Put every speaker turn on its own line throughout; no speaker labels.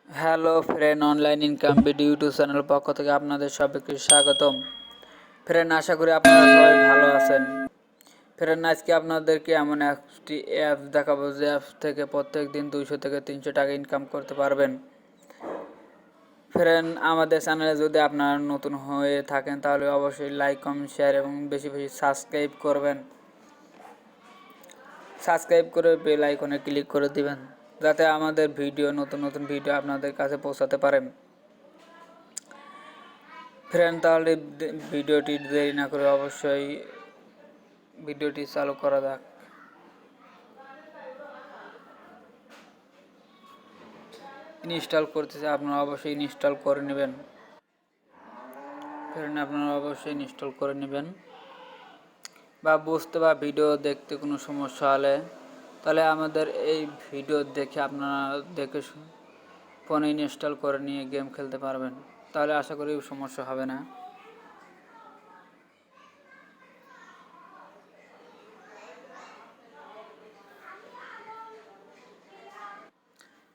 Hello friend, online income video YouTube channel পক্ষ থেকে আপনাদের সবাইকে স্বাগতম। ফ্রেন্ড, আশা করি আপনারা সবাই ভালো আছেন। ফ্রেন্ড, আজকে আপনাদেরকে এমন একটি অ্যাপ দেখাবো যে অ্যাপ থেকে প্রত্যেক দিন 200 থেকে 300 টাকা ইনকাম করতে পারবেন। ফ্রেন্ড, আমাদের চ্যানেলে যদি আপনারা নতুন হয়ে থাকেন তাহলে অবশ্যই লাইক, কমেন্ট, শেয়ার এবং বেশি বেশি সাবস্ক্রাইব করবেন। সাবস্ক্রাইব করে বেল আইকনে ক্লিক করে দিবেন যাতে আমাদের নতুন নতুন ভিডিও আপনাদের কাছে পৌঁছাতে পারে। ফ্রেন্ড, তাহলে ভিডিওটি দেরি না করে অবশ্যই ভিডিওটি চালু করা যাক। ইনস্টল করতেছে, আপনারা অবশ্যই ইনস্টল করে নেবেন। ফ্রেন্ড, আপনারা অবশ্যই ইনস্টল করে নেবেন। বা বুঝতে বা ভিডিও দেখতে কোনো সমস্যা হলে তাহলে আমাদের এই ভিডিও দেখে আপনারা ফোনে ইনস্টল করে নিয়ে গেম খেলতে পারবেন। তাহলে আশা করি সমস্যা হবে না।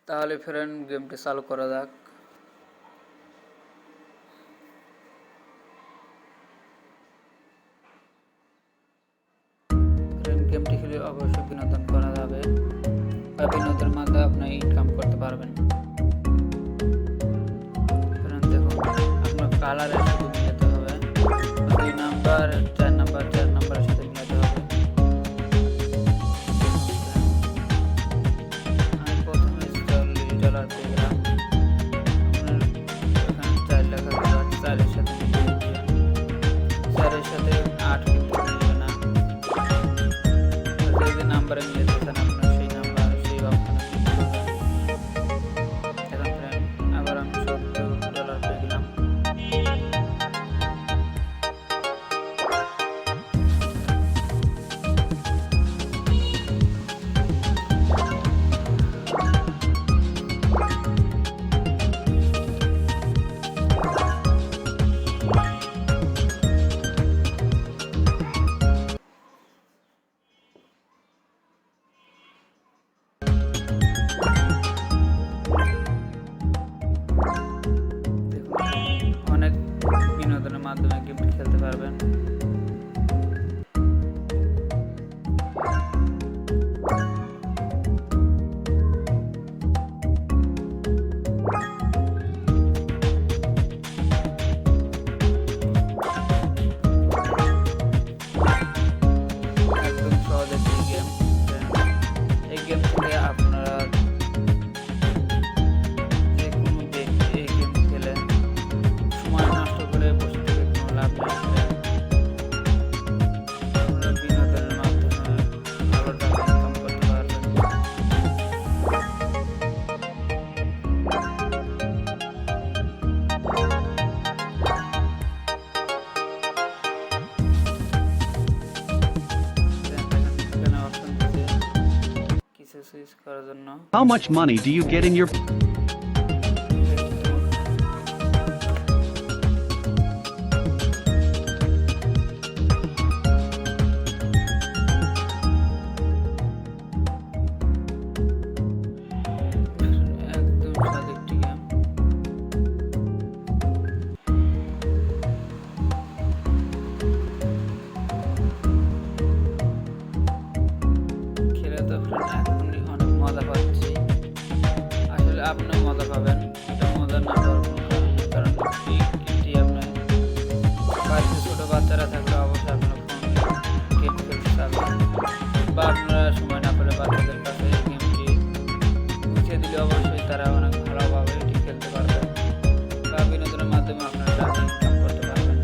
তাহলে ফ্রেন্ড, গেমটি চালু করা যাক। ফ্রেন্ড, গেমটি খেলে অবশ্যই বিনোদন করা যাবে বা বিনোদনের মাধ্যমে আপনি ইনকাম করতে পারবেন। ফ্রেন্ড, দেখুন আপনার কালারের সাথে মিলাতে হবে, 2 নাম্বার 4 নাম্বারের সাথে মিলাতে হবে। আমি প্রথমে $40 পেলাম। আপনার এখানে 4 লেখা আছে, 4-এর সাথে মিলিয়ে দিবেন। 4-এর সাথে 8 কিন্তু মিলবে না। যে নাম্বারে মিলাতে চান আপনার সেই নাম্বার সেই অপশনে ক্লিক করবেন। এখন ফ্রেন্ড, আবার আমি $70 পেয়ে গেলাম। অনেক বিনোদনের মাধ্যমে গেম খেলতে পারবেন। একদম সহজ একটি গেম। এই গেম থেকে আপনারা যে কোনো ব্যক্তি এই গেম খেলে সময় নষ্ট করে বসে থেকে কোনো লাভ নেই। আপনারা বিনোদনের মাধ্যমে ভালো টাকা ইনকাম করতে পারবেন। এখানে অপশন দিচ্ছে কিছু সুইচ করার জন্য।
How much money do you get in your
একদম সহজ একটি গেম। খেলে তো এখনই অনেক মজা পাচ্ছি। আসলে আপনি মজা পাবেন, এটা মজা না পাওয়ার কোনো কারণ নেই। কারণ এটি আপনার বাড়িতে ছোটো বাচ্চারা থাকলে অবশ্যই আপনার ফোন গেম খেলতে চাবেন, বা আপনারা সময় না পেলে বাচ্চাদের কাছে এই গেমটি বুঝিয়ে দিলে অবশ্যই তারা অনেক ভালোভাবে এটি খেলতে পারবে বা বিনোদনের মাধ্যমে আপনারা টাকা ইনকাম করতে পারবেন।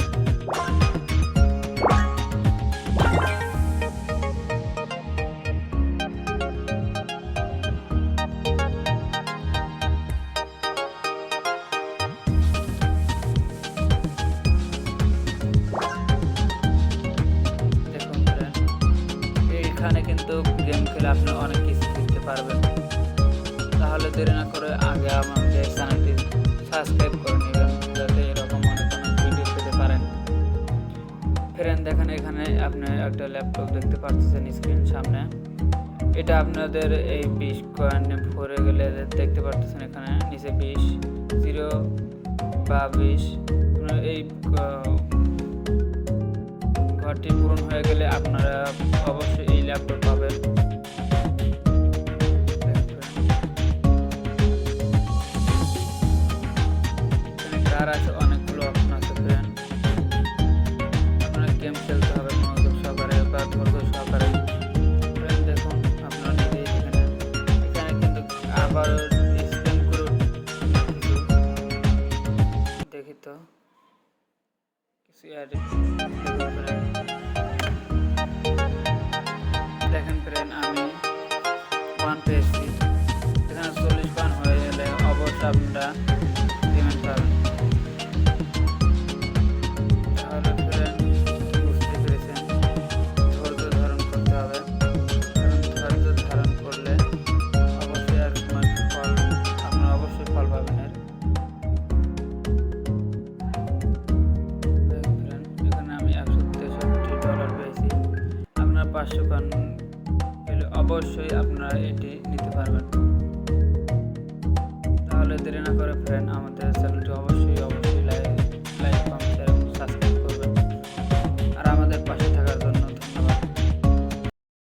দেখুন ফ্রেন্ড, এইখানে কিন্তু গেম খেলে আপনি অনেক কিছু শিখতে পারবেন। তাহলে দেরি না করে আগে আমাদের চ্যানেলটি সাবস্ক্রাইব করে নেবেন যাতে এরকম অনেক অনেক ভিডিও পেতে পারেন। ফ্রেন্ড, দেখেন এখানে আপনি একটা ল্যাপটপ দেখতে পাচ্ছেন স্ক্রিন সামনে। এটা আপনাদের এই 20 কয়েন ভরে গেলে দেখতে পাচ্ছেন এখানে নিচে 20 0 বা 20 এই ঘরটি পূরণ হয়ে গেলে আপনারা অবশ্যই এই ল্যাপটপ পাবেন। কার আছে অনেকগুলো অপশন আছে ফ্রেন্ড, আপনারা গেম খেলতে হবে মনোযোগ সহকারে বা ধৈর্য সহকারে। ফ্রেন্ড দেখুন আপনারা নিজেই এখানে কিন্তু আবার স্ক্যান করে কিছু দেখি তো কিছু দেখেন ফ্রেন্ড আমি 1 পেয়েছি, এখানে 40 পান হয়ে গেলে অবশ্যই আপনারা পেমেন্ট পাবেন। তাহলে ফ্রেন্ড বুঝতে পেরেছেন ধৈর্য ধারণ করতে হবে, কারণ ধৈর্য ধারণ করলে অবশ্যই এক সময় ফল আপনারা অবশ্যই ফল পাবেন। এখানে আমি $163 পেয়েছি, আপনারা 500 পান পেলে অবশ্যই আপনারা এটি নিতে পারবেন। তাহলে দেরি না করে ফ্রেন্ড আমাদের চ্যানেলটি অবশ্যই